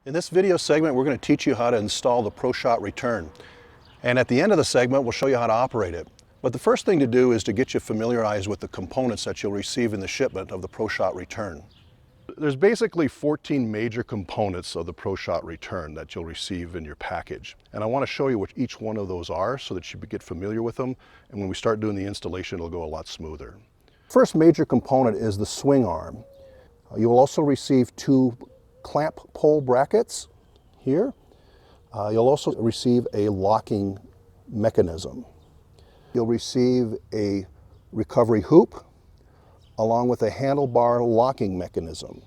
In this video segment, we're going to teach you how to install the ProShot Return. And at the end of the segment, we'll show you how to operate it. But the first thing to do is to get you familiarized with the components that you'll receive in the shipment of the ProShot Return. There's basically 14 major components of the ProShot Return that you'll receive in your package. And I want to show you what each one of those are so that you get familiar with them. And when we start doing the installation, it'll go a lot smoother. First major component is the swing arm. You will also receive two clamp pole brackets here. You'll also receive a locking mechanism. You'll receive a recovery hoop along with a handlebar locking mechanism.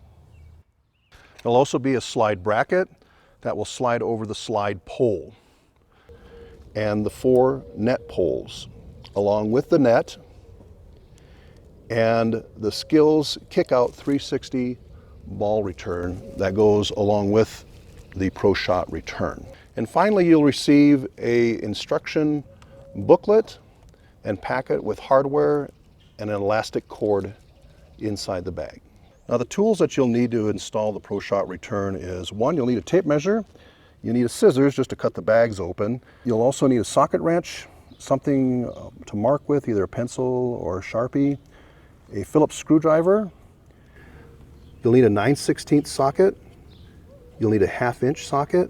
There'll also be a slide bracket that will slide over the slide pole and the 4 net poles along with the net and the Skills Kickout 360 ball return that goes along with the ProShot Return. And finally, you'll receive an instruction booklet and packet with hardware and an elastic cord inside the bag. Now, the tools that you'll need to install the ProShot Return is, one, you'll need a tape measure. You need a scissors just to cut the bags open. You'll also need a socket wrench, something to mark with, either a pencil or a Sharpie, a Phillips screwdriver. You'll need a 9/16 socket. You'll need a 1/2-inch socket.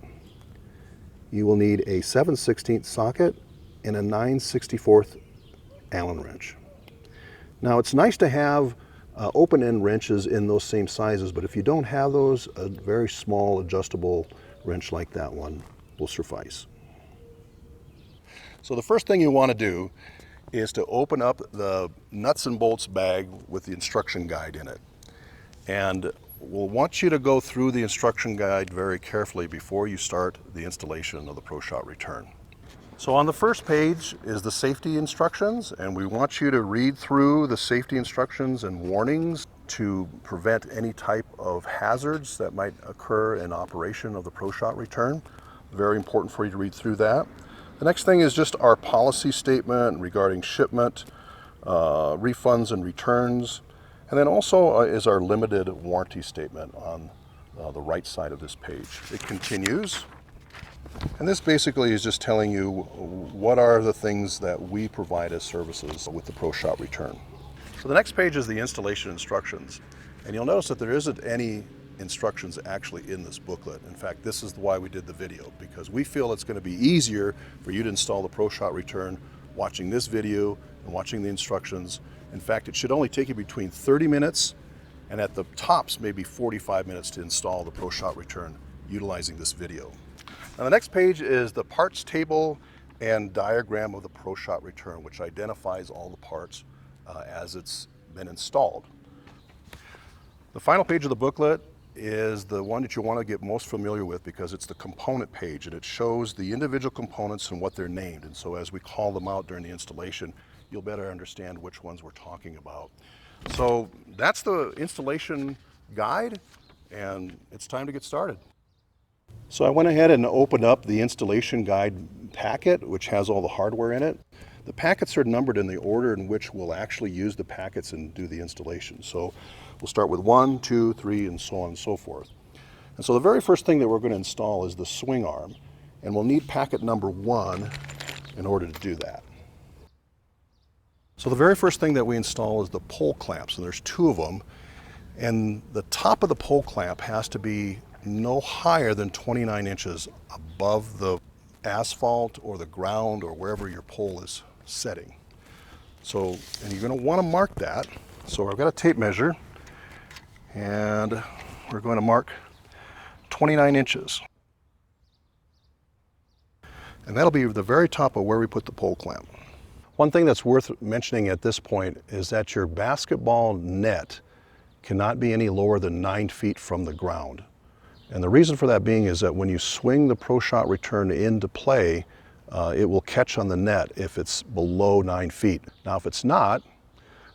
You will need a 7/16 socket and a 9/64 Allen wrench. Now, it's nice to have open-end wrenches in those same sizes, but if you don't have those, a very small adjustable wrench like that one will suffice. So the first thing you want to do is to open up the nuts and bolts bag with the instruction guide in it. And we'll want you to go through the instruction guide very carefully before you start the installation of the ProShot Return. So on the first page is the safety instructions, and we want you to read through the safety instructions and warnings to prevent any type of hazards that might occur in operation of the ProShot Return. Very important for you to read through that. The next thing is just our policy statement regarding shipment, refunds and returns. And then also is our limited warranty statement on the right side of this page. It continues. And this basically is just telling you what are the things that we provide as services with the ProShot Return. So the next page is the installation instructions. And you'll notice that there isn't any instructions actually in this booklet. In fact, this is why we did the video, because we feel it's going to be easier for you to install the ProShot Return watching this video and watching the instructions. In fact, it should only take you between 30 minutes and at the tops maybe 45 minutes to install the ProShot Return utilizing this video. Now, the next page is the parts table and diagram of the ProShot Return, which identifies all the parts as it's been installed. The final page of the booklet is the one that you want to get most familiar with because it's the component page, and it shows the individual components and what they're named. And so as we call them out during the installation, you'll better understand which ones we're talking about. So that's the installation guide, and it's time to get started. So I went ahead and opened up the installation guide packet, which has all the hardware in it. The packets are numbered in the order in which we'll actually use the packets and do the installation. So we'll start with 1, 2, 3, and so on and so forth. And so the very first thing that we're going to install is the swing arm, and we'll need packet number 1 in order to do that. So the very first thing that we install is the pole clamps, and there's 2 of them. And the top of the pole clamp has to be no higher than 29 inches above the asphalt or the ground or wherever your pole is setting. So, and you're going to want to mark that. So I've got a tape measure, and we're going to mark 29 inches. And that'll be the very top of where we put the pole clamp. One thing that's worth mentioning at this point is that your basketball net cannot be any lower than 9 feet from the ground. And the reason for that being is that when you swing the ProShot Return into play, it will catch on the net if it's below 9 feet. Now, if it's not,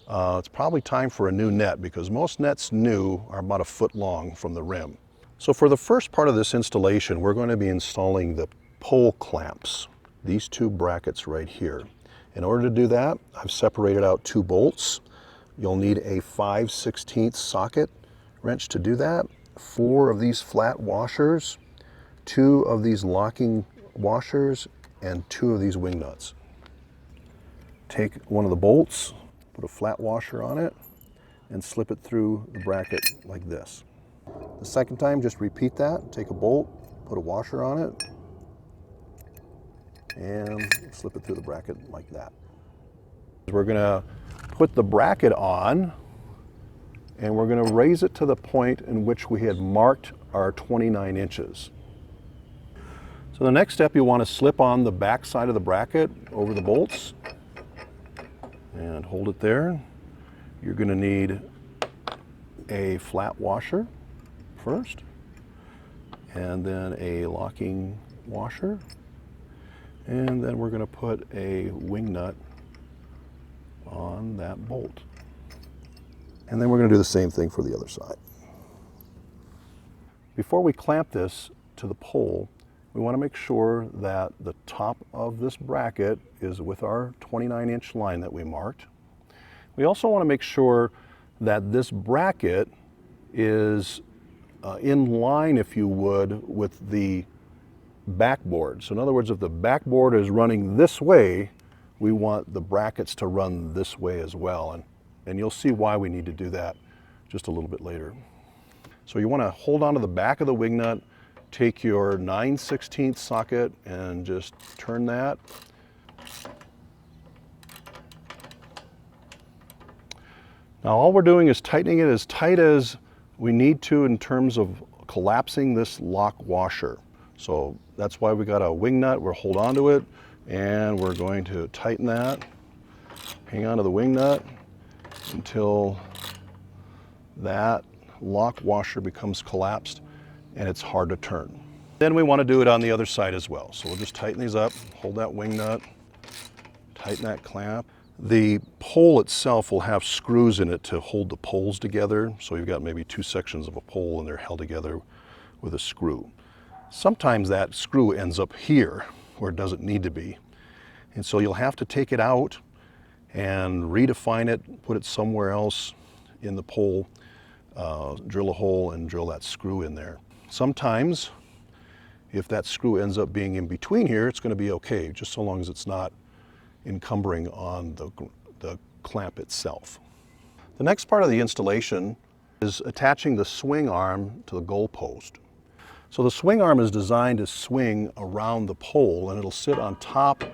it's probably time for a new net, because most nets new are about 1 foot long from the rim. So for the first part of this installation, we're going to be installing the pole clamps, these 2 brackets right here. In order to do that, I've separated out 2 bolts. You'll need a 5/16 socket wrench to do that, 4 of these flat washers, 2 of these locking washers and 2 of these wing nuts. Take one of the bolts, put a flat washer on it, and slip it through the bracket like this. The second time, just repeat that. Take a bolt, put a washer on it, and slip it through the bracket like that. We're going to put the bracket on, and we're going to raise it to the point in which we had marked our 29 inches. So the next step, you want to slip on the back side of the bracket over the bolts and hold it there. You're going to need a flat washer first, and then a locking washer, and then we're going to put a wing nut on that bolt. And then we're going to do the same thing for the other side. Before we clamp this to the pole, we want to make sure that the top of this bracket is with our 29-inch line that we marked. We also want to make sure that this bracket is in line, if you would, with the backboard. So in other words, if the backboard is running this way, we want the brackets to run this way as well. And you'll see why we need to do that just a little bit later. So you want to hold on to the back of the wing nut, take your 9/16 socket and just turn that. Now all we're doing is tightening it as tight as we need to in terms of collapsing this lock washer. So that's why we got a wing nut. We'll hold on to it and we're going to tighten that. Hang on to the wing nut until that lock washer becomes collapsed and it's hard to turn. Then we want to do it on the other side as well. So we'll just tighten these up, hold that wing nut, tighten that clamp. The pole itself will have screws in it to hold the poles together. So you've got maybe 2 sections of a pole and they're held together with a screw. Sometimes that screw ends up here where it doesn't need to be. And so you'll have to take it out and redefine it, put it somewhere else in the pole, drill a hole and drill that screw in there. Sometimes if that screw ends up being in between here, it's going to be okay, just so long as it's not encumbering on the clamp itself. The next part of the installation is attaching the swing arm to the goal post. So the swing arm is designed to swing around the pole and it'll sit on top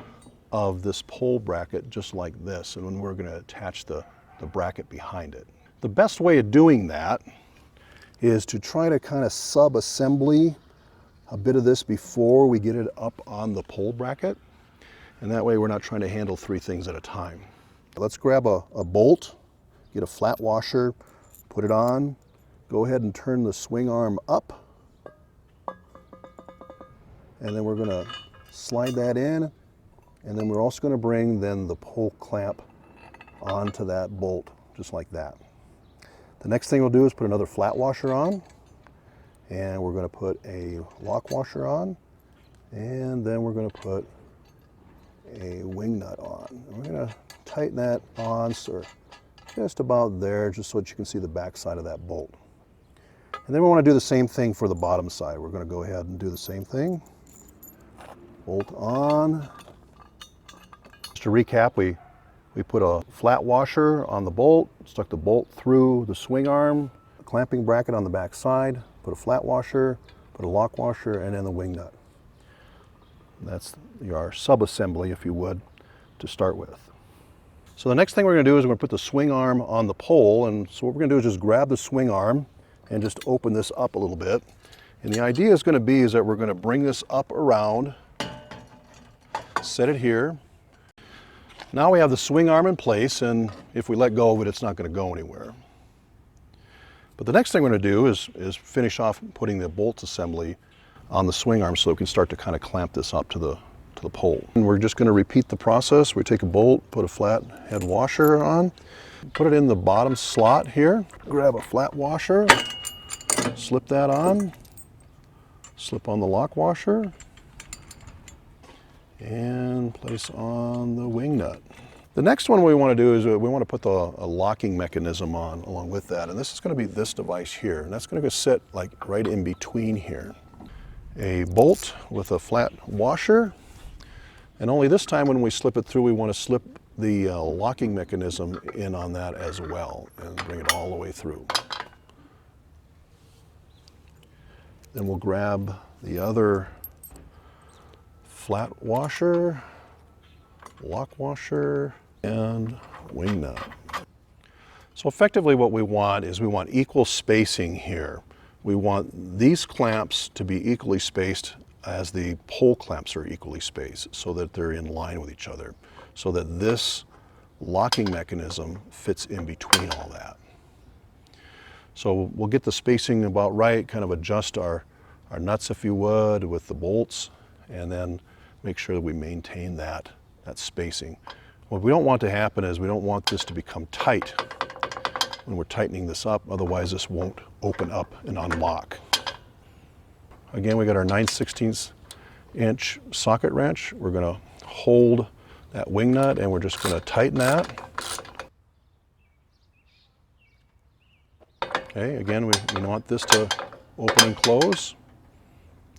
of this pole bracket just like this, and then we're going to attach the bracket behind it. The best way of doing that is to try to kind of sub-assembly a bit of this before we get it up on the pole bracket. And that way we're not trying to handle 3 things at a time. Let's grab a bolt, get a flat washer, put it on, go ahead and turn the swing arm up. And then we're going to slide that in. And then we're also going to bring then the pole clamp onto that bolt, just like that. The next thing we'll do is put another flat washer on. And we're going to put a lock washer on. And then we're going to put a wing nut on. And we're going to tighten that on so just about there, just so that you can see the back side of that bolt. And then we want to do the same thing for the bottom side. We're going to go ahead and do the same thing. Bolt on. Just to recap, we put a flat washer on the bolt, stuck the bolt through the swing arm, a clamping bracket on the back side, put a flat washer, put a lock washer, and then the wing nut. That's your sub-assembly, if you would, to start with. So the next thing we're going to do is we're going to put the swing arm on the pole, and so what we're going to do is just grab the swing arm and just open this up a little bit. And the idea is going to be is that we're going to bring this up around, set it here. Now we have the swing arm in place, and if we let go of it, it's not going to go anywhere. But the next thing we're going to do is finish off putting the bolt assembly on the swing arm so we can start to kind of clamp this up to the pole. And we're just going to repeat the process. We take a bolt, put a flat head washer on, put it in the bottom slot here, grab a flat washer, slip that on, slip on the lock washer, and place on the wing nut. The next one we want to do is we want to put a locking mechanism on along with that, and this is going to be this device here, and that's going to go sit like right in between here. a bolt with a flat washer, and only this time when we slip it through, we want to slip the locking mechanism in on that as well and bring it all the way through. Then we'll grab the other flat washer, lock washer, and wing nut. So effectively what we want is we want equal spacing here. We want these clamps to be equally spaced as the pole clamps are equally spaced so that they're in line with each other, so that this locking mechanism fits in between all that. So we'll get the spacing about right, kind of adjust our nuts, if you would, with the bolts, and then make sure that we maintain that spacing. What we don't want to happen is we don't want this to become tight when we're tightening this up, otherwise this won't open up and unlock. Again, we got our 9/16 inch socket wrench. We're going to hold that wing nut and we're just going to tighten that. Okay, again, we want this to open and close.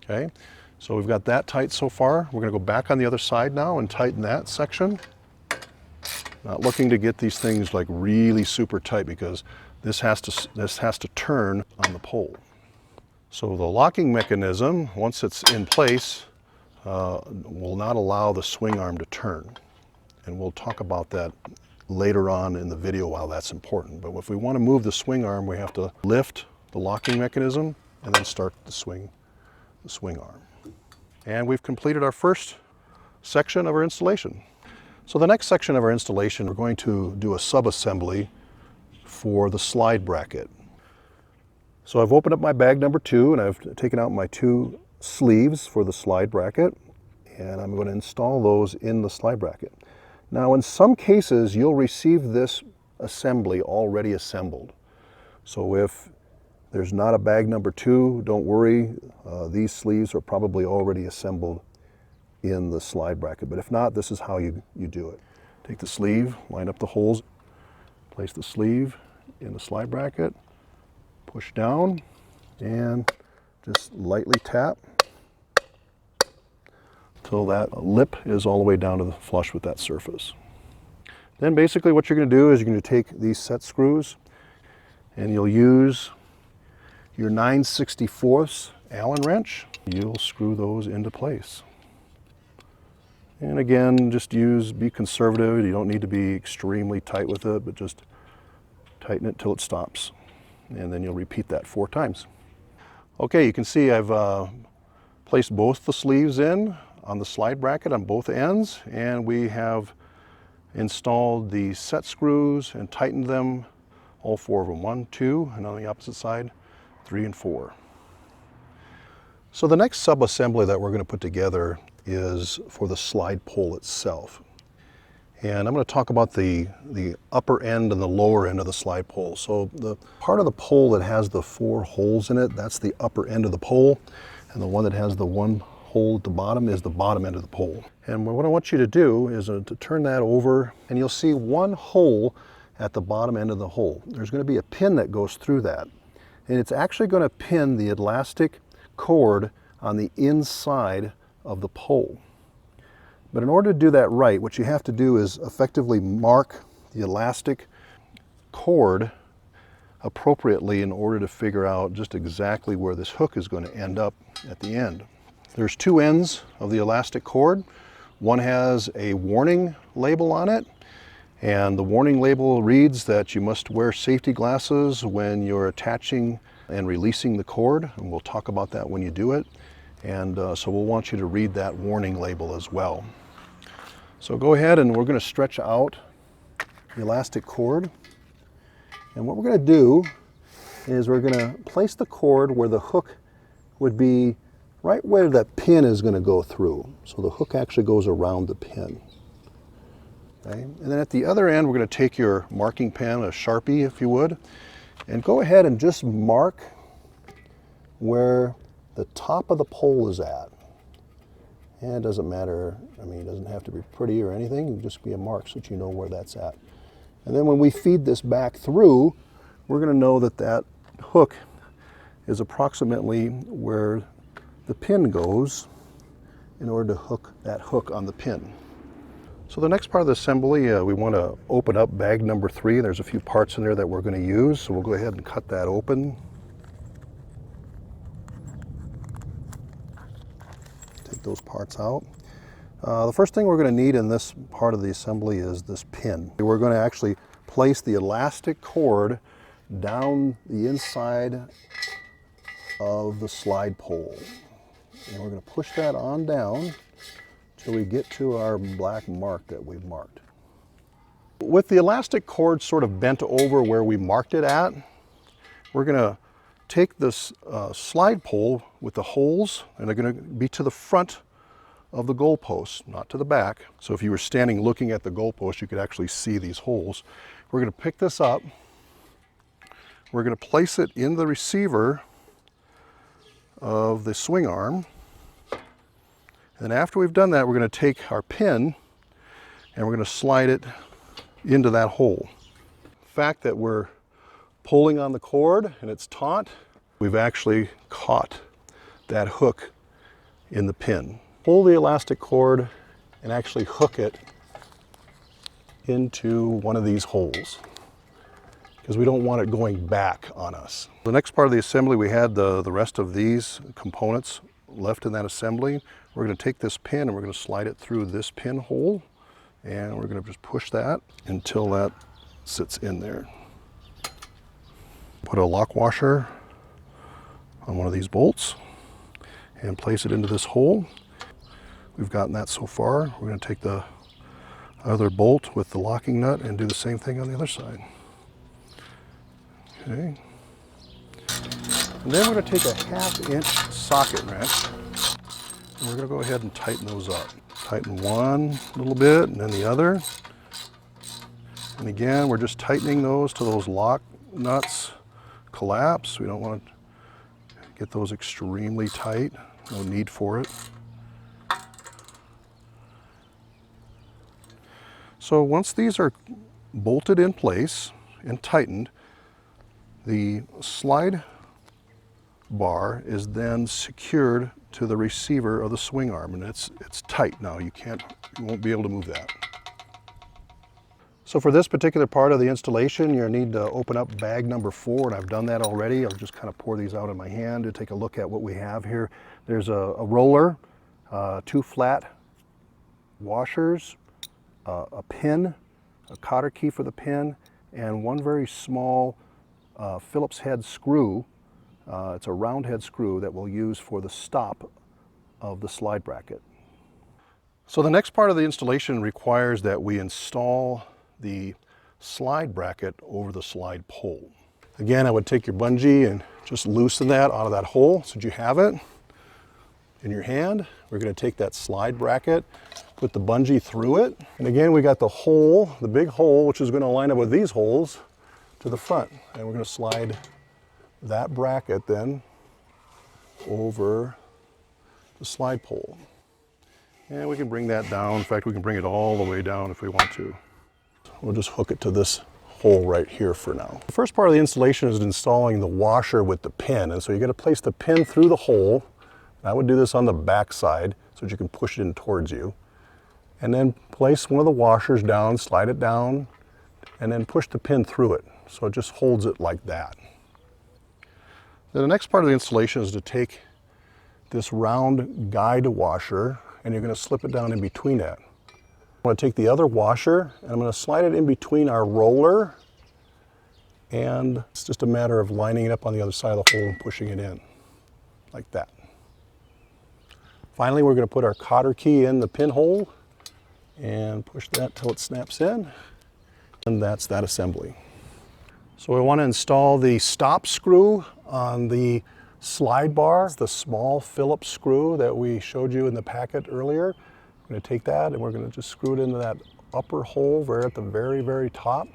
Okay, so we've got that tight so far. We're going to go back on the other side now and tighten that section. Not looking to get these things like really super tight because this has to turn on the pole. So the locking mechanism, once it's in place, will not allow the swing arm to turn. And we'll talk about that later on in the video while that's important. But if we want to move the swing arm, we have to lift the locking mechanism and then start the swing arm. And we've completed our first section of our installation. So the next section of our installation, we're going to do a sub-assembly for the slide bracket. So I've opened up my bag number 2 and I've taken out my 2 sleeves for the slide bracket, and I'm going to install those in the slide bracket. Now in some cases you'll receive this assembly already assembled. So if there's not a bag number 2, don't worry, these sleeves are probably already assembled in the slide bracket, but if not, this is how you do it. Take the sleeve, line up the holes, place the sleeve in the slide bracket, push down, and just lightly tap until that lip is all the way down to the flush with that surface. Then basically what you're going to do is you're going to take these set screws and you'll use your 9/64 Allen wrench. You'll screw those into place. And again, just be conservative. You don't need to be extremely tight with it, but just tighten it till it stops. And then you'll repeat that 4 times. Okay, you can see I've placed both the sleeves in on the slide bracket on both ends, and we have installed the set screws and tightened them, all 4 of them, 1, 2, and on the opposite side, 3 and 4. So the next sub-assembly that we're going to put together is for the slide pole itself. And I'm going to talk about the upper end and the lower end of the slide pole. So the part of the pole that has the 4 holes in it, that's the upper end of the pole. And the one that has the 1 hole at the bottom is the bottom end of the pole. And what I want you to do is to turn that over, and you'll see 1 hole at the bottom end of the hole. There's going to be a pin that goes through that. And it's actually going to pin the elastic cord on the inside of the pole. But in order to do that right, what you have to do is effectively mark the elastic cord appropriately in order to figure out just exactly where this hook is going to end up at the end. There's 2 ends of the elastic cord. One has a warning label on it, and the warning label reads that you must wear safety glasses when you're attaching and releasing the cord, and we'll talk about that when you do it. And so we'll want you to read that warning label as well. So go ahead, and we're going to stretch out the elastic cord. And what we're going to do is we're going to place the cord where the hook would be right where that pin is going to go through. So the hook actually goes around the pin. Okay? And then at the other end, we're going to take your marking pen, a Sharpie if you would, and go ahead and just mark where the top of the pole is at. And it doesn't matter, I mean, it doesn't have to be pretty or anything, it can just be a mark so that you know where that's at. And then when we feed this back through, we're going to know that that hook is approximately where the pin goes in order to hook that hook on the pin. So the next part of the assembly, we want to open up bag number 3. There's a few parts in there that we're going to use, so we'll go ahead and cut that open. Take those parts out. The first thing we're going to need in this part of the assembly is this pin. We're going to actually place the elastic cord down the inside of the slide pole. And we're going to push that on down till we get to our black mark that we've marked. With the elastic cord sort of bent over where we marked it at, we're going to take this slide pole with the holes, and they're going to be to the front of the goalpost, not to the back. So if you were standing looking at the goalpost, you could actually see these holes. We're going to pick this up. We're going to place it in the receiver of the swing arm. And after we've done that, we're going to take our pin and we're going to slide it into that hole. The fact that we're pulling on the cord and it's taut, we've actually caught that hook in the pin. Pull the elastic cord and actually hook it into one of these holes because we don't want it going back on us. The next part of the assembly, we had the rest of these components left in that assembly. We're going to take this pin and we're going to slide it through this pin hole, and we're going to just push that until that sits in there. Put a lock washer on one of these bolts and place it into this hole. We've gotten that so far. We're going to take the other bolt with the locking nut and do the same thing on the other side. Okay. And then we're going to take a 1/2-inch socket wrench and we're going to go ahead and tighten those up. Tighten one little bit and then the other. And again, we're just tightening those till those lock nuts collapse. We don't want to get those extremely tight. No need for it. So once these are bolted in place and tightened, the slide bar is then secured to the receiver of the swing arm, and it's tight now. You won't be able to move that. So for this particular part of the installation, you'll need to open up bag number 4, and I've done that already. I'll just kind of pour these out in my hand to take a look at what we have here. There's a roller, 2 flat washers, a pin, a cotter key for the pin, and one very small Phillips head screw. It's a round head screw that we'll use for the stop of the slide bracket. So the next part of the installation requires that we install the slide bracket over the slide pole. Again, I would take your bungee and just loosen that out of that hole so that you have it in your hand. We're going to take that slide bracket, put the bungee through it, and again we got the hole, the big hole, which is going to line up with these holes to the front, and we're going to slide that bracket then over the slide pole. And we can bring that down. In fact, we can bring it all the way down if we want to. We'll just hook it to this hole right here for now. The first part of the installation is installing the washer with the pin, and so you're going to place the pin through the hole. I would do this on the back side so that you can push it in towards you. And then place one of the washers down, slide it down, and then push the pin through it. So it just holds it like that. Then the next part of the installation is to take this round guide washer and you're going to slip it down in between that. I'm going to take the other washer and I'm going to slide it in between our roller, and it's just a matter of lining it up on the other side of the hole and pushing it in like that. Finally, we're going to put our cotter key in the pinhole and push that till it snaps in, and that's that assembly. So we want to install the stop screw on the slide bar. It's the small Phillips screw that we showed you in the packet earlier. We're going to take that and we're going to just screw it into that upper hole at the very, very top.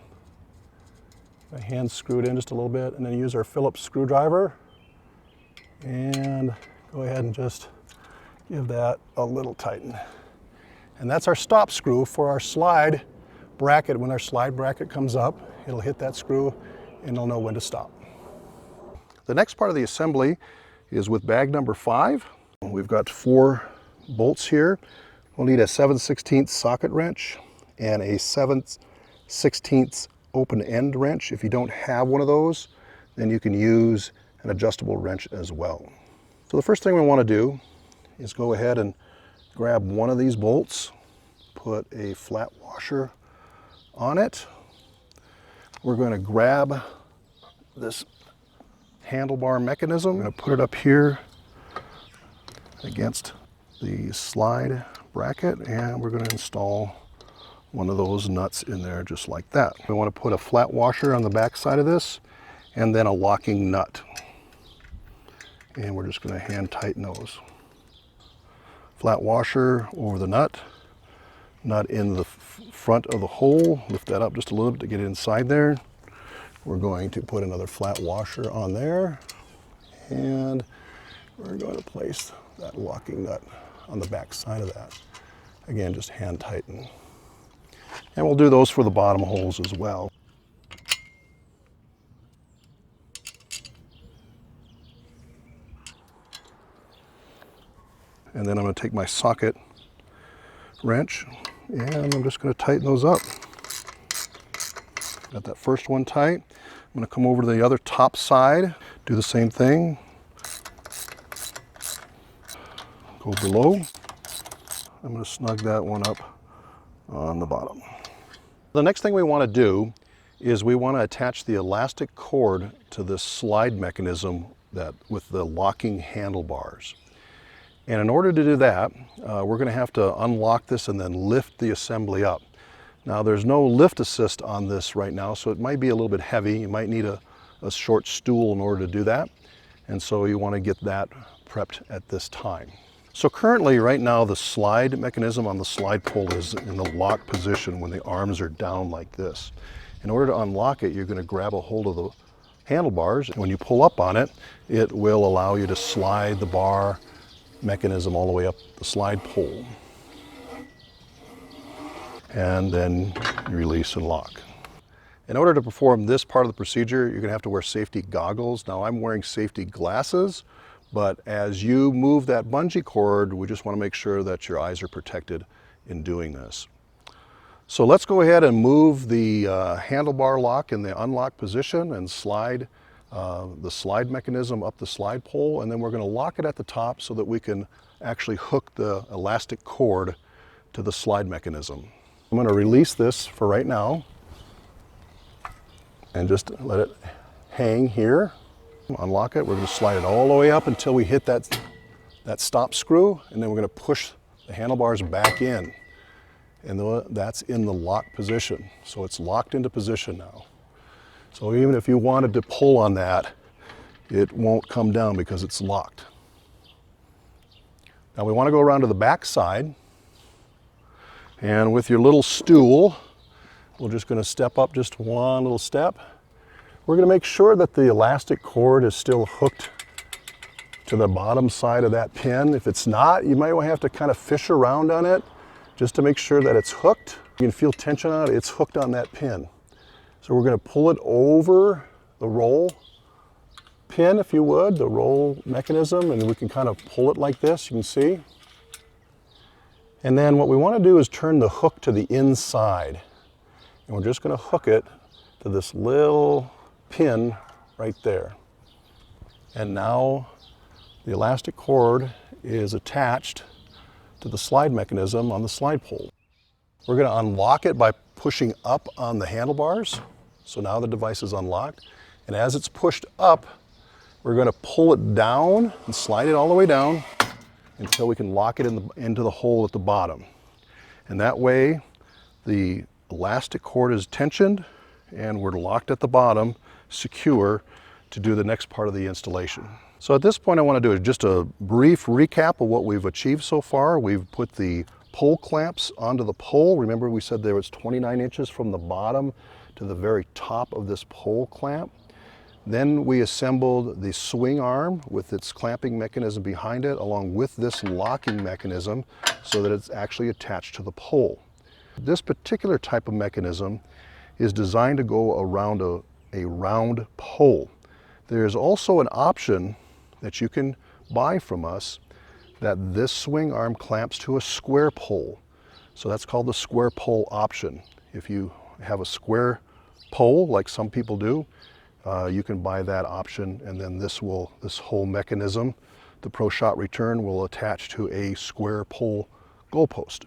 My hand screwed in just a little bit, and then use our Phillips screwdriver and go ahead and just give that a little tighten. And that's our stop screw for our slide bracket. When our slide bracket comes up, it'll hit that screw and it'll know when to stop. The next part of the assembly is with bag number 5. we've got 4 bolts here. We'll need a 7/16 socket wrench and a 7/16 open end wrench. If you don't have one of those, then you can use an adjustable wrench as well. So the first thing we want to do is go ahead and grab one of these bolts, put a flat washer on it. We're going to grab this handlebar mechanism. I'm going to put it up here against the slide bracket, and we're going to install one of those nuts in there just like that. We want to put a flat washer on the back side of this and then a locking nut. And we're just going to hand tighten those. Flat washer over the nut in the front of the hole. Lift that up just a little bit to get it inside there. We're going to put another flat washer on there, and we're going to place that locking nut on the back side of that. Again, just hand tighten. And we'll do those for the bottom holes as well. And then I'm going to take my socket wrench and I'm just going to tighten those up. Got that first one tight. I'm going to come over to the other top side, do the same thing. Go below. I'm going to snug that one up on the bottom. The next thing we want to do is we want to attach the elastic cord to this slide mechanism with the locking handlebars. And in order to do that, we're going to have to unlock this and then lift the assembly up. Now there's no lift assist on this right now, so it might be a little bit heavy. You might need a short stool in order to do that. And so you want to get that prepped at this time. So currently right now the slide mechanism on the slide pole is in the lock position when the arms are down like this. In order to unlock it, you're going to grab a hold of the handlebars, and when you pull up on it, it will allow you to slide the bar mechanism all the way up the slide pole. And then you release and lock. In order to perform this part of the procedure, you're going to have to wear safety goggles. Now I'm wearing safety glasses, but as you move that bungee cord, we just want to make sure that your eyes are protected in doing this. So let's go ahead and move the handlebar lock in the unlock position and slide the slide mechanism up the slide pole, and then we're going to lock it at the top so that we can actually hook the elastic cord to the slide mechanism. I'm going to release this for right now and just let it hang here. Unlock it. We're going to slide it all the way up until we hit that stop screw, and then we're going to push the handlebars back in, and that's in the lock position. So it's locked into position now. So even if you wanted to pull on that, it won't come down because it's locked. Now we want to go around to the back side, and with your little stool, we're just going to step up just one little step. We're going to make sure that the elastic cord is still hooked to the bottom side of that pin. If it's not, you might have to kind of fish around on it just to make sure that it's hooked. You can feel tension on it, it's hooked on that pin. So we're going to pull it over the roll pin, if you would, the roll mechanism, and we can kind of pull it like this, you can see. And then what we want to do is turn the hook to the inside. And we're just going to hook it to this little pin right there. And now the elastic cord is attached to the slide mechanism on the slide pole. We're going to unlock it by pushing up on the handlebars. So now the device is unlocked. And as it's pushed up, we're going to pull it down and slide it all the way down until we can lock it into the hole at the bottom. And that way the elastic cord is tensioned and we're locked at the bottom, secure, to do the next part of the installation. So at this point I want to do just a brief recap of what we've achieved so far. We've put the pole clamps onto the pole. Remember we said there was 29 inches from the bottom to the very top of this pole clamp. Then we assembled the swing arm with its clamping mechanism behind it, along with this locking mechanism, so that it's actually attached to the pole. This particular type of mechanism is designed to go around a round pole. There's also an option that you can buy from us that this swing arm clamps to a square pole. So that's called the square pole option. If you have a square pole, like some people do, you can buy that option, and then this whole mechanism, the ProShot Return, will attach to a square pole goalpost.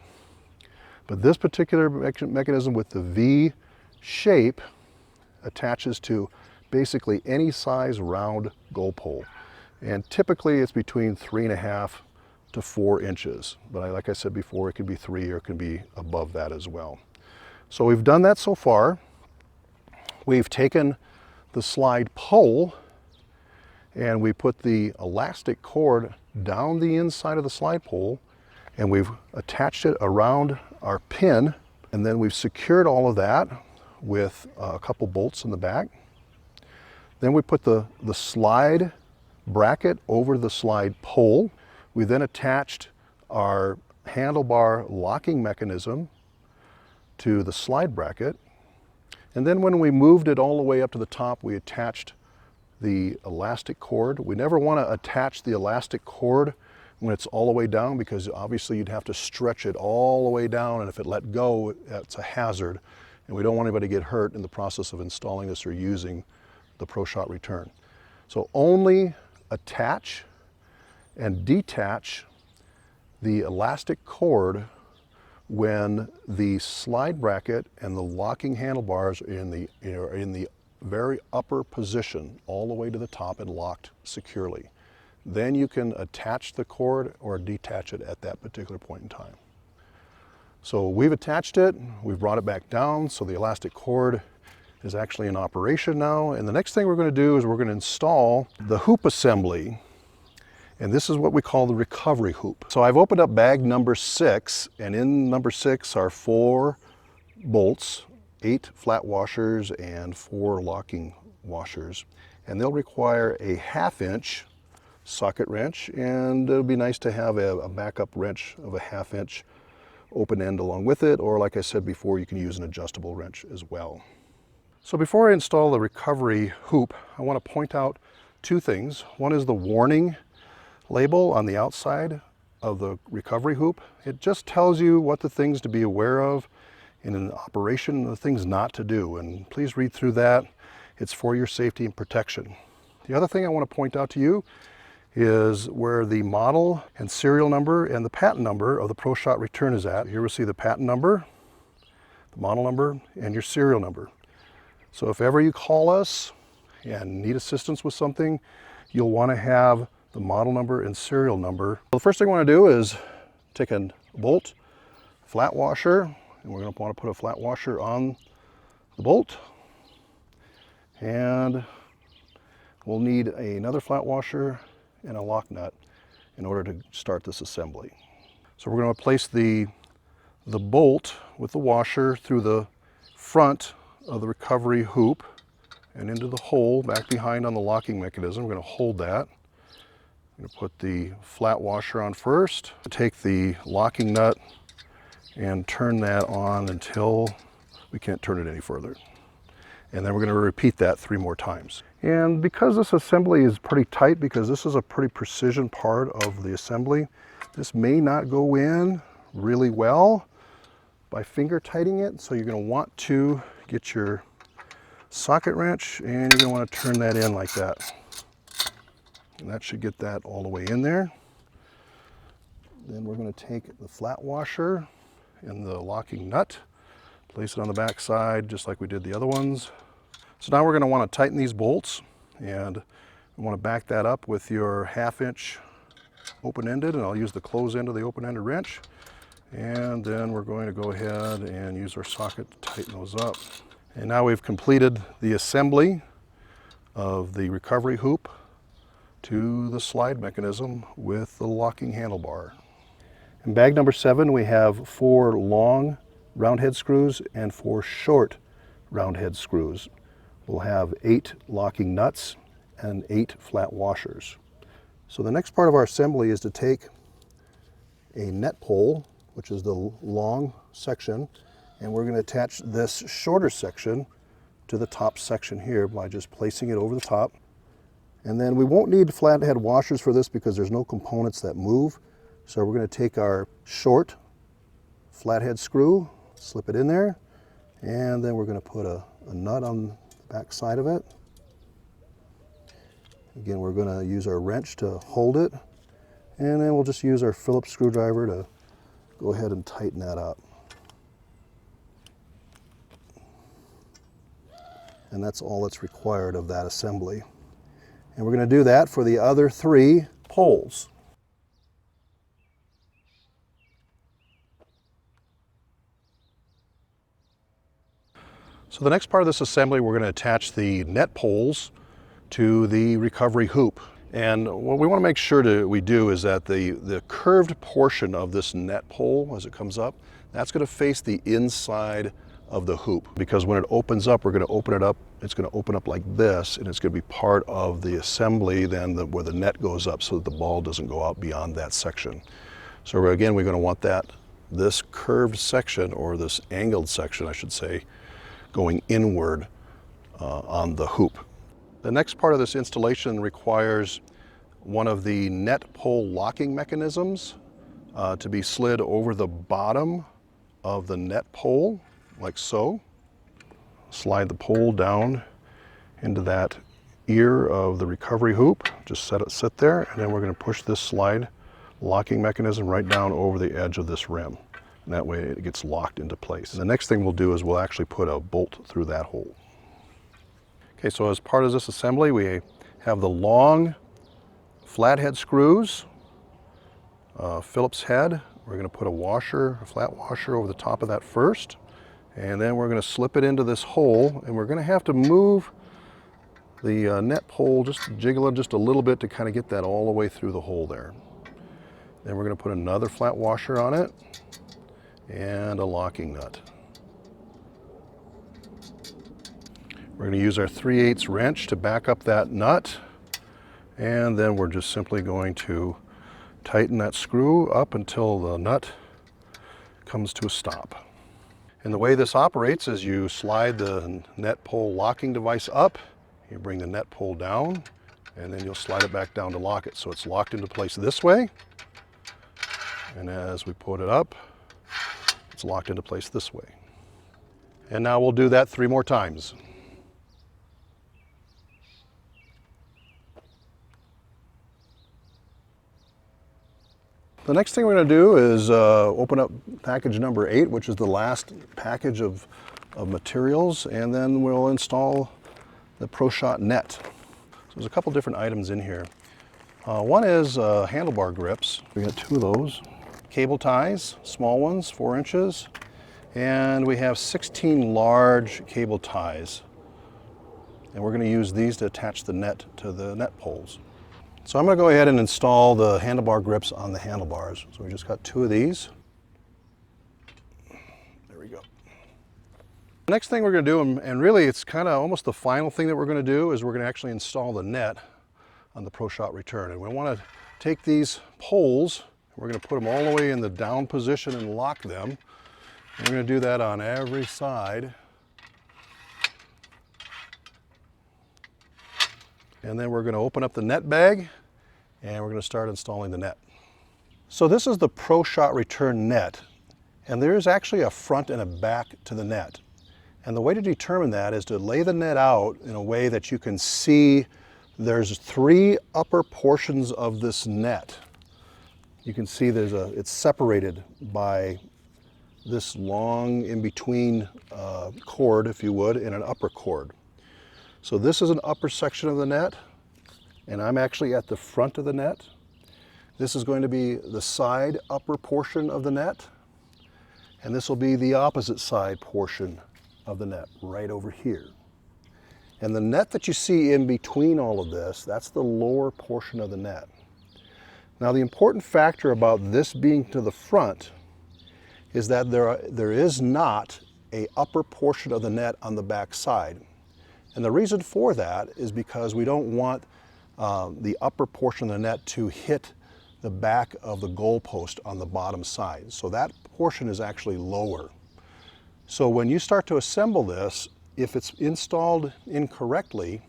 But this particular mechanism with the V shape attaches to basically any size round goal pole. And typically it's between 3.5 to 4 inches. But like I said before, it can be 3 or it can be above that as well. So we've done that so far. We've taken the slide pole and we put the elastic cord down the inside of the slide pole, and we've attached it around our pin, and then we've secured all of that with a couple bolts in the back. Then we put the slide bracket over the slide pole. We then attached our handlebar locking mechanism to the slide bracket. And then when we moved it all the way up to the top, we attached the elastic cord. We never want to attach the elastic cord when it's all the way down, because obviously you'd have to stretch it all the way down, and if it let go, it's a hazard. And we don't want anybody to get hurt in the process of installing this or using the ProShot Return. So only attach and detach the elastic cord when the slide bracket and the locking handlebars are in the very upper position all the way to the top and locked securely. Then you can attach the cord or detach it at that particular point in time. So we've attached it, we've brought it back down, so the elastic cord is actually in operation now. And the next thing we're going to do is we're going to install the hoop assembly. And this is what we call the recovery hoop. So I've opened up bag number 6, and in number 6 are 4 bolts, 8 flat washers, and 4 locking washers. And they'll require a 1/2 inch socket wrench, and it'll be nice to have a backup wrench of a 1/2 inch open end along with it, or like I said before, you can use an adjustable wrench as well. So before I install the recovery hoop, I want to point out 2 things. One is the warning label on the outside of the recovery hoop. It just tells you what the things to be aware of in an operation and the things not to do, and please read through that. It's for your safety and protection. The other thing I want to point out to you is where the model and serial number and the patent number of the ProShot Return is at. Here we'll see the patent number, the model number, and your serial number. So if ever you call us and need assistance with something, you'll want to have the model number and serial number. Well, the first thing I want to do is take a bolt, flat washer, and we're going to want to put a flat washer on the bolt. And we'll need another flat washer and a lock nut in order to start this assembly. So we're going to place the bolt with the washer through the front of the recovery hoop and into the hole back behind on the locking mechanism. We're going to hold that. I'm going to put the flat washer on first, take the locking nut and turn that on until we can't turn it any further. And then we're going to repeat that 3 more times. And because this assembly is pretty tight, because this is a pretty precision part of the assembly, this may not go in really well by finger tightening it. So you're going to want to get your socket wrench and you're going to want to turn that in like that. And that should get that all the way in there. Then we're going to take the flat washer and the locking nut, place it on the back side just like we did the other ones. So now we're going to want to tighten these bolts, and you want to back that up with your 1/2 inch open-ended, and I'll use the close end of the open-ended wrench. And then we're going to go ahead and use our socket to tighten those up. And now we've completed the assembly of the recovery hoop to the slide mechanism with the locking handlebar. In bag number 7, we have 4 long round head screws and 4 short round head screws. We'll have 8 locking nuts and 8 flat washers. So the next part of our assembly is to take a net pole, which is the long section, and we're going to attach this shorter section to the top section here by just placing it over the top. And then we won't need flathead washers for this because there's no components that move. So we're going to take our short flathead screw, slip it in there, and then we're going to put a nut on the back side of it. Again, we're going to use our wrench to hold it, and then we'll just use our Phillips screwdriver to go ahead and tighten that up. And that's all that's required of that assembly. And we're going to do that for the other 3 poles. So the next part of this assembly, we're going to attach the net poles to the recovery hoop. And what we want to make sure we do is that the curved portion of this net pole, as it comes up, that's going to face the inside of the hoop. Because when it opens up, we're going to open it up, it's going to open up like this, and it's going to be part of the assembly then where the net goes up so that the ball doesn't go out beyond that section. So again, we're going to want this curved section, or this angled section, I should say, going inward on the hoop. The next part of this installation requires one of the net pole locking mechanisms to be slid over the bottom of the net pole, like so. Slide the pole down into that ear of the recovery hoop. Just sit there, and then we're going to push this slide locking mechanism right down over the edge of this rim. And that way it gets locked into place. And the next thing we'll do is we'll actually put a bolt through that hole. Okay, so as part of this assembly, we have the long flathead screws, Phillips head. We're going to put a flat washer over the top of that first, and then we're going to slip it into this hole, and we're going to have to move the net pole, just jiggle it just a little bit to kind of get that all the way through the hole there. Then we're going to put another flat washer on it and a locking nut. We're going to use our 3/8 wrench to back up that nut, and then we're just simply going to tighten that screw up until the nut comes to a stop. And the way this operates is you slide the net pole locking device up, you bring the net pole down, and then you'll slide it back down to lock it. So it's locked into place this way, and as we put it up, it's locked into place this way. And now we'll do that 3 more times. The next thing we're going to do is open up package number 8, which is the last package of materials, and then we'll install the ProShot net. So there's a couple different items in here. One is handlebar grips. We got 2 of those. Cable ties, small ones, 4 inches, and we have 16 large cable ties. And we're going to use these to attach the net to the net poles. So I'm going to go ahead and install the handlebar grips on the handlebars. So we just got 2 of these. There we go. The next thing we're going to do, and really it's kind of almost the final thing that we're going to do, is we're going to actually install the net on the ProShot Return. And we want to take these poles, we're going to put them all the way in the down position and lock them. And we're going to do that on every side. And then we're going to open up the net bag, and we're going to start installing the net. So this is the ProShot Return net, and there is actually a front and a back to the net. And the way to determine that is to lay the net out in a way that you can see there's 3 upper portions of this net. You can see it's separated by this long in-between cord, if you would, and an upper cord. So this is an upper section of the net, and I'm actually at the front of the net. This is going to be the side upper portion of the net, and this will be the opposite side portion of the net, right over here. And the net that you see in between all of this, that's the lower portion of the net. Now the important factor about this being to the front is that there is not an upper portion of the net on the back side. And the reason for that is because we don't want the upper portion of the net to hit the back of the goal post on the bottom side. So that portion is actually lower. So when you start to assemble this, if it's installed incorrectly,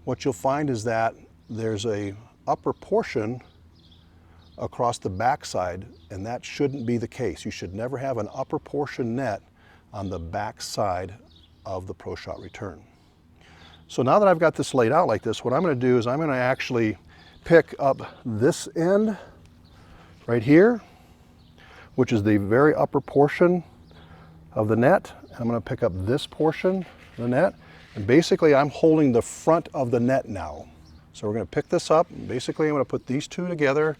what you'll find is that there's a upper portion across the backside, and that shouldn't be the case. You should never have an upper portion net on the back side of the ProShot Return. So now that I've got this laid out like this, what I'm going to do is I'm going to actually pick up this end right here, which is the very upper portion of the net. I'm going to pick up this portion of the net, and basically I'm holding the front of the net now. So we're going to pick this up, and basically I'm going to put these two together,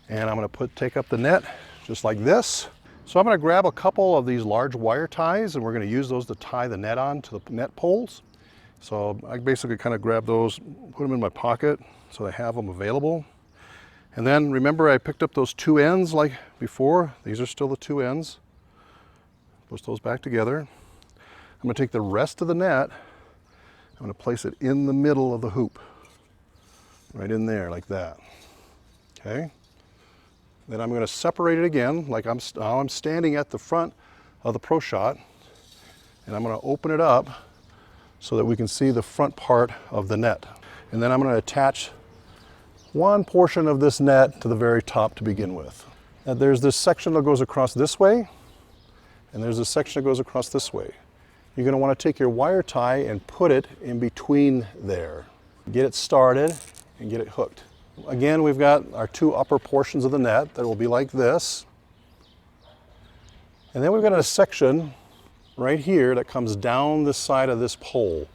and I'm going to take up the net just like this. So I'm going to grab a couple of these large wire ties, and we're going to use those to tie the net on to the net poles. So I basically kind of grab those, put them in my pocket so I have them available. And then remember I picked up those two ends like before. These are still the two ends. Push those back together. I'm going to take the rest of the net, I'm going to place it in the middle of the hoop. Right in there like that. Okay? Then I'm going to separate it again like I'm standing at the front of the ProShot, and I'm going to open it up so that we can see the front part of the net. And then I'm going to attach one portion of this net to the very top to begin with. Now there's this section that goes across this way, and there's this section that goes across this way. You're going to want to take your wire tie and put it in between there. Get it started and get it hooked. Again, we've got our two upper portions of the net that will be like this. And then we've got a section right here that comes down the side of this pole,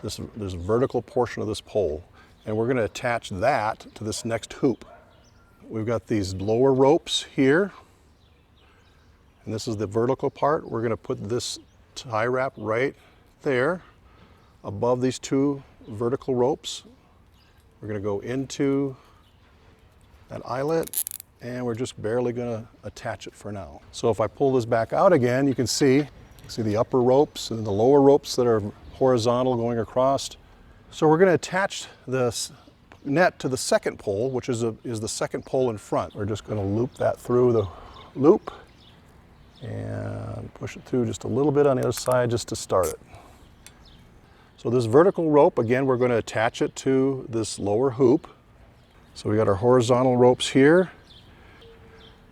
this vertical portion of this pole, and we're going to attach that to this next hoop. We've got these lower ropes here, and this is the vertical part. We're going to put this tie wrap right there above these two vertical ropes. We're going to go into that eyelet, and we're just barely going to attach it for now. So if I pull this back out again, you can see the upper ropes and the lower ropes that are horizontal going across. So we're going to attach this net to the second pole, which is the second pole in front. We're just going to loop that through the loop and push it through just a little bit on the other side just to start it. So this vertical rope, again, we're going to attach it to this lower hoop. So we got our horizontal ropes here,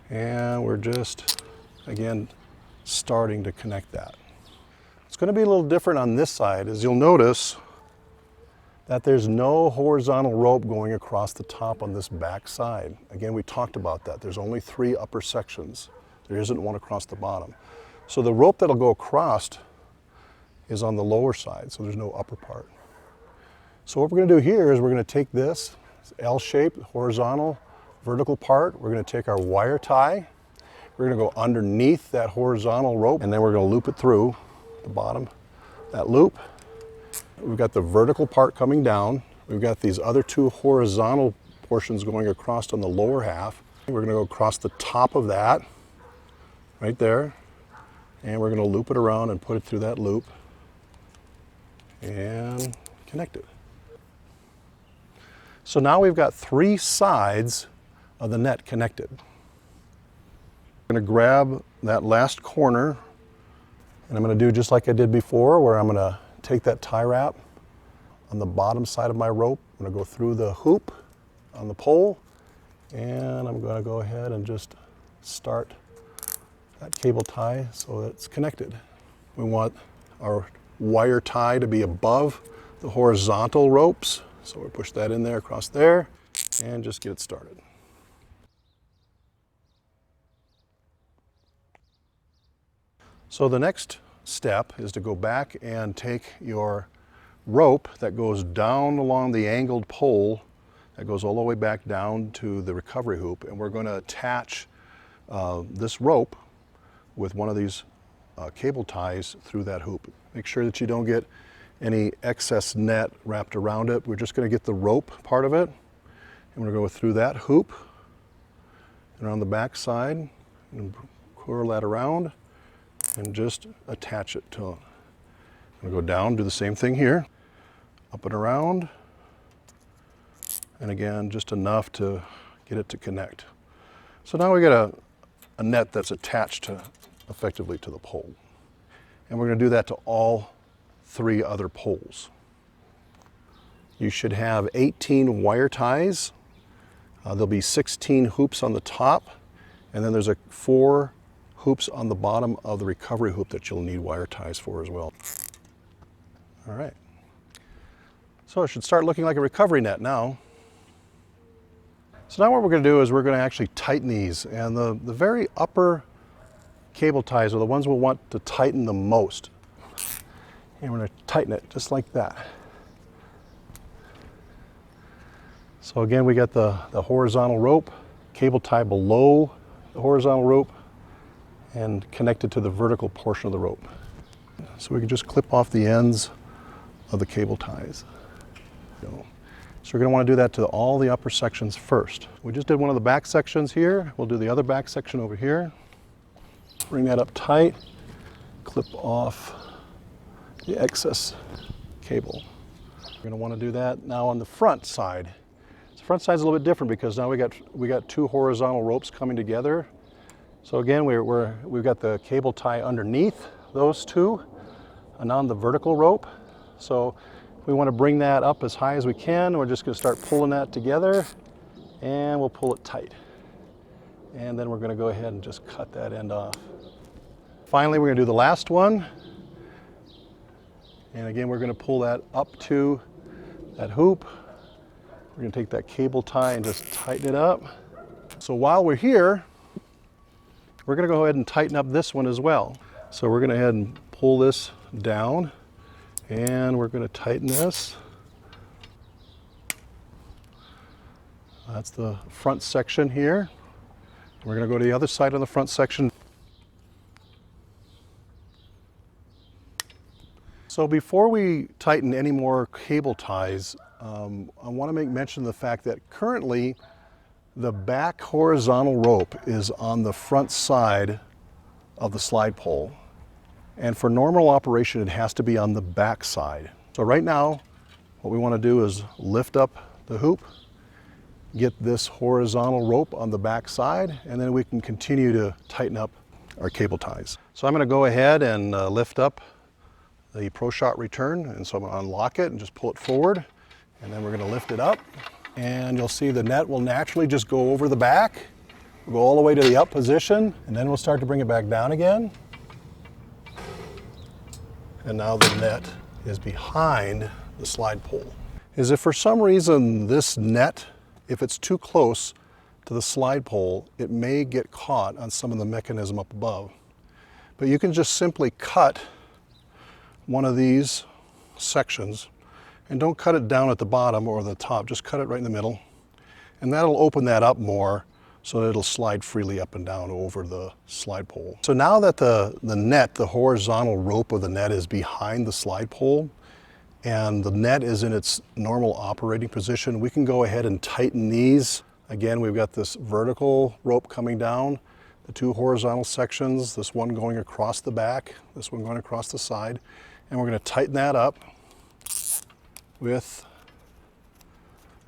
and we're just, again, starting to connect that. It's going to be a little different on this side, as you'll notice that there's no horizontal rope going across the top on this back side. Again, we talked about that. There's only 3 upper sections. There isn't one across the bottom. So the rope that'll go across is on the lower side, so there's no upper part. So what we're going to do here is we're going to take this L-shaped horizontal vertical part. We're going to take our wire tie. We're going to go underneath that horizontal rope, and then we're going to loop it through the bottom, that loop. We've got the vertical part coming down. We've got these other 2 horizontal portions going across on the lower half. We're going to go across the top of that, right there, and we're going to loop it around and put it through that loop and connect it. So now we've got 3 sides of the net connected. I'm going to grab that last corner, and I'm going to do just like I did before, where I'm going to take that tie wrap on the bottom side of my rope. I'm going to go through the hoop on the pole, and I'm going to go ahead and just start that cable tie so that it's connected. We want our wire tie to be above the horizontal ropes, so we push that in there across there and just get it started. So the next step is to go back and take your rope that goes down along the angled pole that goes all the way back down to the recovery hoop, and we're going to attach this rope with one of these cable ties through that hoop. Make sure that you don't get any excess net wrapped around it. We're just going to get the rope part of it, and we're going to go through that hoop and around the back side and curl that around and just attach it to it. I'm going to go down, do the same thing here, up and around, and again, just enough to get it to connect. So now we got a net that's attached effectively to the pole. And we're going to do that to all 3 other poles. You should have 18 wire ties There'll be 16 hoops on the top, and then there's 4 hoops on the bottom of the recovery hoop that you'll need wire ties for as well. All right. So it should start looking like a recovery net now. So now what we're going to do is we're going to actually tighten these, and the very upper cable ties are the ones we'll want to tighten the most. And we're going to tighten it just like that. So again, we got the horizontal rope, cable tie below the horizontal rope, and connected to the vertical portion of the rope. So we can just clip off the ends of the cable ties. So we're going to want to do that to all the upper sections first. We just did one of the back sections here. We'll do the other back section over here. Bring that up tight, clip off the excess cable. We're going to want to do that now on the front side. The front side is a little bit different because now we got 2 horizontal ropes coming together. So again, we've got the cable tie underneath those 2 and on the vertical rope. So we want to bring that up as high as we can. We're just going to start pulling that together, and we'll pull it tight. And then we're going to go ahead and just cut that end off. Finally, we're going to do the last one. And again, we're going to pull that up to that hoop. We're going to take that cable tie and just tighten it up. So while we're here, we're going to go ahead and tighten up this one as well. So we're going to go ahead and pull this down, and we're going to tighten this. That's the front section here. We're going to go to the other side of the front section. So before we tighten any more cable ties, I want to make mention of the fact that currently the back horizontal rope is on the front side of the slide pole. And for normal operation, it has to be on the back side. So right now, what we want to do is lift up the hoop, get this horizontal rope on the back side, and then we can continue to tighten up our cable ties. So I'm going to go ahead and lift up the ProShot Return, and so I'm going to unlock it and just pull it forward, and then we're going to lift it up, and you'll see the net will naturally just go over the back. We'll go all the way to the up position, and then we'll start to bring it back down again. And now the net is behind the slide pole. Is if for some reason this net, if it's too close to the slide pole, it may get caught on some of the mechanism up above. But you can just simply cut one of these sections, and don't cut it down at the bottom or the top, just cut it right in the middle. And that'll open that up more so that it'll slide freely up and down over the slide pole. So now that the net, the horizontal rope of the net is behind the slide pole, and the net is in its normal operating position, we can go ahead and tighten these. Again, we've got this vertical rope coming down, the 2 horizontal sections, this one going across the back, this one going across the side, and we're going to tighten that up with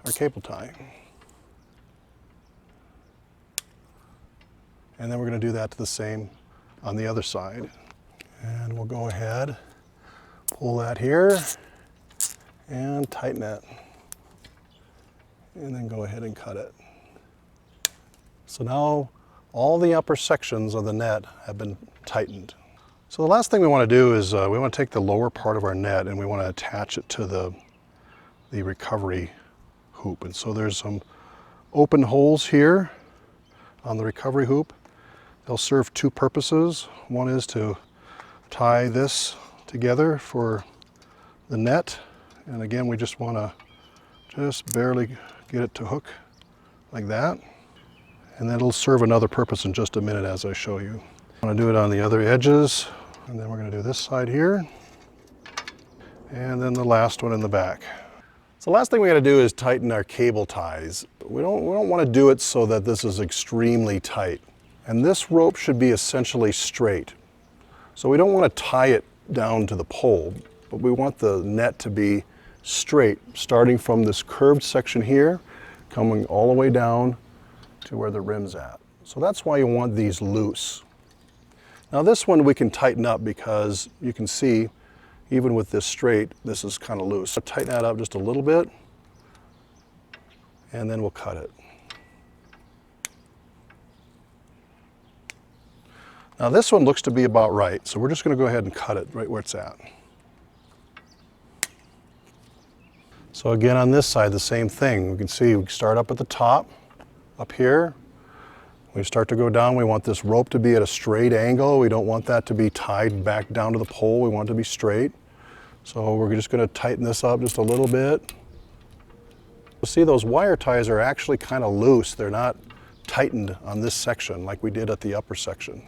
our cable tie. And then we're going to do that to the same on the other side. And we'll go ahead, pull that here, and tighten it. And then go ahead and cut it. So now all the upper sections of the net have been tightened. So the last thing we want to do is we want to take the lower part of our net and we want to attach it to the recovery hoop. And so there's some open holes here on the recovery hoop. They'll serve 2 purposes. One is to tie this together for the net. And again, we just want to just barely get it to hook like that. And then it'll serve another purpose in just a minute as I show you. I'm going to do it on the other edges. And then we're going to do this side here. And then the last one in the back. So the last thing we got to do is tighten our cable ties. We don't want to do it so that this is extremely tight. And this rope should be essentially straight. So we don't want to tie it down to the pole, but we want the net to be straight, starting from this curved section here, coming all the way down to where the rim's at. So that's why you want these loose. Now this one we can tighten up because you can see, even with this straight, this is kind of loose. So tighten that up just a little bit, and then we'll cut it. Now this one looks to be about right, so we're just going to go ahead and cut it right where it's at. So again, on this side, the same thing. We can see we start up at the top, up here. We start to go down. We want this rope to be at a straight angle. We don't want that to be tied back down to the pole. We want it to be straight. So we're just going to tighten this up just a little bit. You'll see those wire ties are actually kind of loose. They're not tightened on this section like we did at the upper section.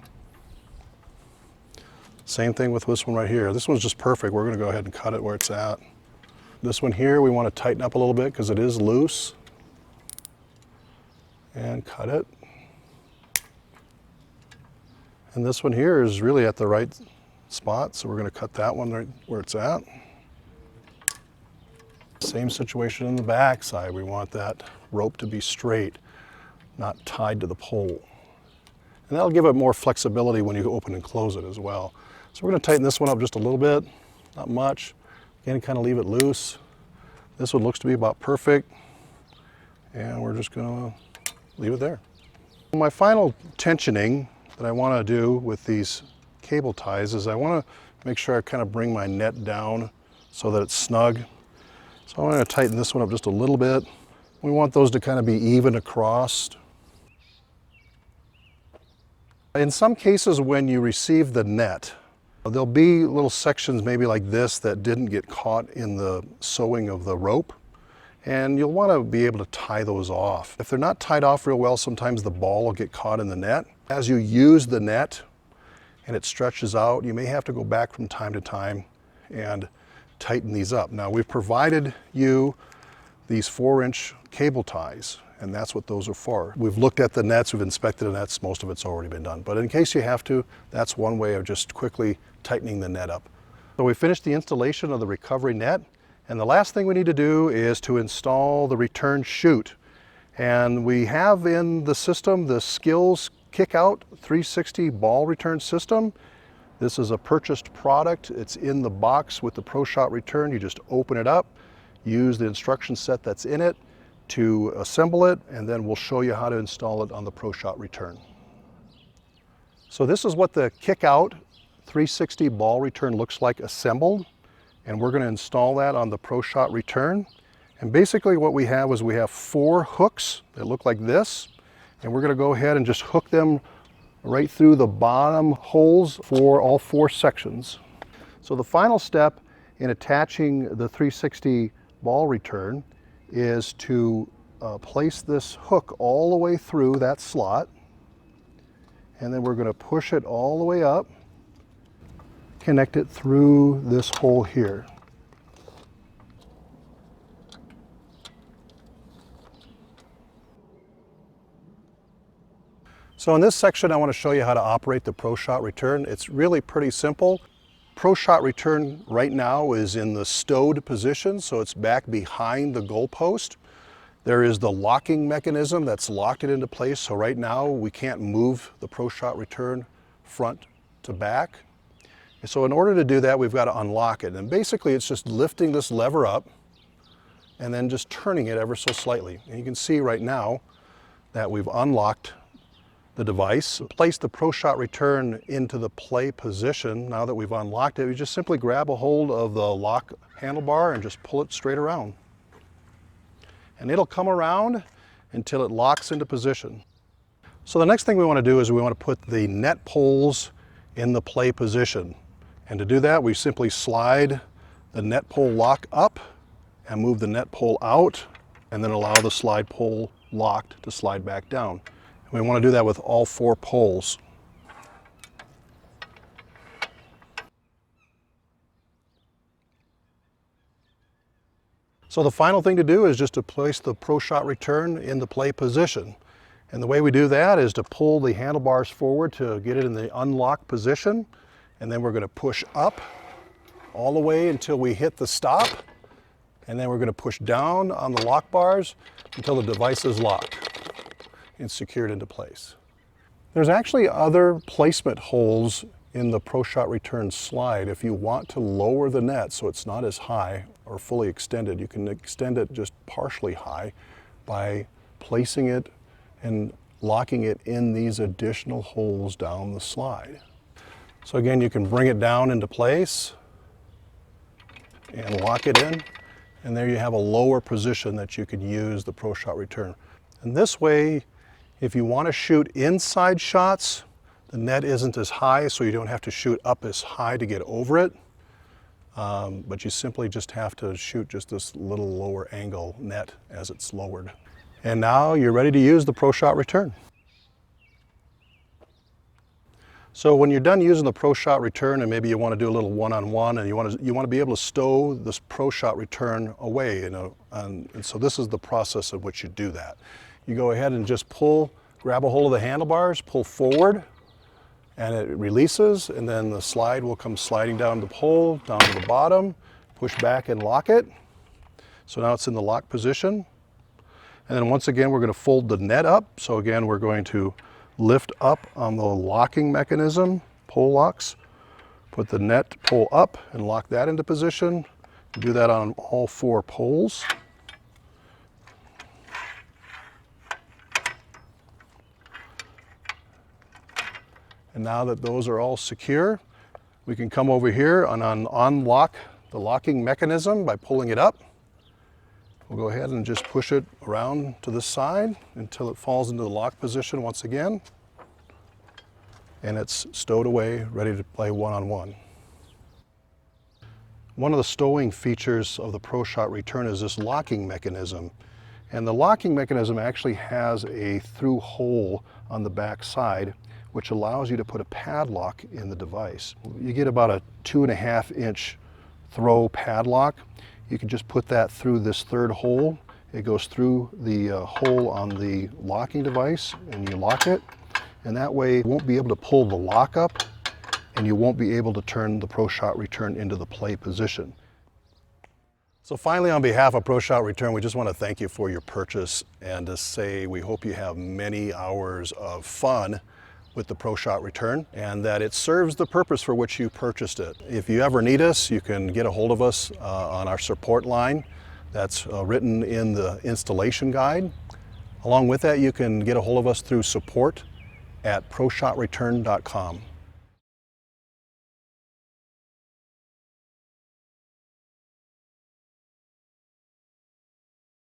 Same thing with this one right here. This one's just perfect. We're going to go ahead and cut it where it's at. This one here, we want to tighten up a little bit because it is loose. And cut it. And this one here is really at the right spot, so we're going to cut that one right where it's at. Same situation in the back side. We want that rope to be straight, not tied to the pole. And that'll give it more flexibility when you open and close it as well. So we're going to tighten this one up just a little bit, not much. Again, kind of leave it loose. This one looks to be about perfect. And we're just going to leave it there. My final tensioning that I want to do with these cable ties is I want to make sure I kind of bring my net down so that it's snug. So I'm going to tighten this one up just a little bit. We want those to kind of be even across. In some cases when you receive the net, there'll be little sections maybe like this that didn't get caught in the sewing of the rope, and you'll want to be able to tie those off. If they're not tied off real well, sometimes the ball will get caught in the net. As you use the net and it stretches out, you may have to go back from time to time and tighten these up. Now we've provided you these 4-inch cable ties, and that's what those are for. We've looked at the nets, we've inspected the nets, most of it's already been done. But in case you have to, that's one way of just quickly tightening the net up. So we finished the installation of the recovery net, and the last thing we need to do is to install the return chute. And we have in the system the Skills Kick-Out 360 ball return system. This is a purchased product. It's in the box with the ProShot Return. You just open it up, use the instruction set that's in it to assemble it, and then we'll show you how to install it on the ProShot Return. So this is what the Kick-Out 360 ball return looks like assembled, and we're going to install that on the ProShot Return. And basically what we have is we have 4 hooks that look like this, and we're going to go ahead and just hook them right through the bottom holes for all 4 sections. So the final step in attaching the 360 ball return is to place this hook all the way through that slot, and then we're going to push it all the way up, connect it through this hole here. So in this section, I want to show you how to operate the ProShot Return. It's really pretty simple. ProShot Return right now is in the stowed position, so it's back behind the goalpost. There is the locking mechanism that's locked it into place, so right now we can't move the ProShot Return front to back. And so in order to do that, we've got to unlock it. And basically it's just lifting this lever up and then just turning it ever so slightly. And you can see right now that we've unlocked the device. Place the ProShot Return into the play position. Now that we've unlocked it, we just simply grab a hold of the lock handlebar and just pull it straight around. And it'll come around until it locks into position. So the next thing we want to do is we want to put the net poles in the play position. And to do that, we simply slide the net pole lock up and move the net pole out, and then allow the slide pole locked to slide back down. We want to do that with all 4 poles. So the final thing to do is just to place the ProShot Return in the play position. And the way we do that is to pull the handlebars forward to get it in the unlock position. And then we're going to push up all the way until we hit the stop. And then we're going to push down on the lock bars until the device is locked and secured into place. There's actually other placement holes in the ProShot Return slide. If you want to lower the net so it's not as high or fully extended, you can extend it just partially high by placing it and locking it in these additional holes down the slide. So again, you can bring it down into place and lock it in, and there you have a lower position that you can use the ProShot Return. And this way, if you want to shoot inside shots, the net isn't as high, so you don't have to shoot up as high to get over it. But you simply just have to shoot just this little lower angle net as it's lowered. And now you're ready to use the ProShot Return. So when you're done using the ProShot Return and maybe you want to do a little one-on-one and you want to be able to stow this ProShot Return away, and so this is the process in which you do that. You go ahead and just grab a hold of the handlebars, pull forward, and it releases, and then the slide will come sliding down the pole, down to the bottom, push back and lock it. So now it's in the lock position. And then once again, we're going to fold the net up. So again, we're going to lift up on the locking mechanism, pole locks, put the net pole up and lock that into position. Do that on all 4 poles. And now that those are all secure, we can come over here and unlock the locking mechanism by pulling it up. We'll go ahead and just push it around to the side until it falls into the lock position once again. And it's stowed away, ready to play one-on-one. One of the stowing features of the ProShot Return is this locking mechanism. And the locking mechanism actually has a through hole on the back side, which allows you to put a padlock in the device. You get about a 2.5-inch throw padlock. You can just put that through this 3rd hole. It goes through the hole on the locking device, and you lock it. And that way you won't be able to pull the lock up, and you won't be able to turn the ProShot Return into the play position. So finally, on behalf of ProShot Return, we just want to thank you for your purchase and to say we hope you have many hours of fun with the ProShot Return and that it serves the purpose for which you purchased it. If you ever need us, you can get a hold of us on our support line that's written in the installation guide. Along with that, you can get a hold of us through support@ProShotReturn.com.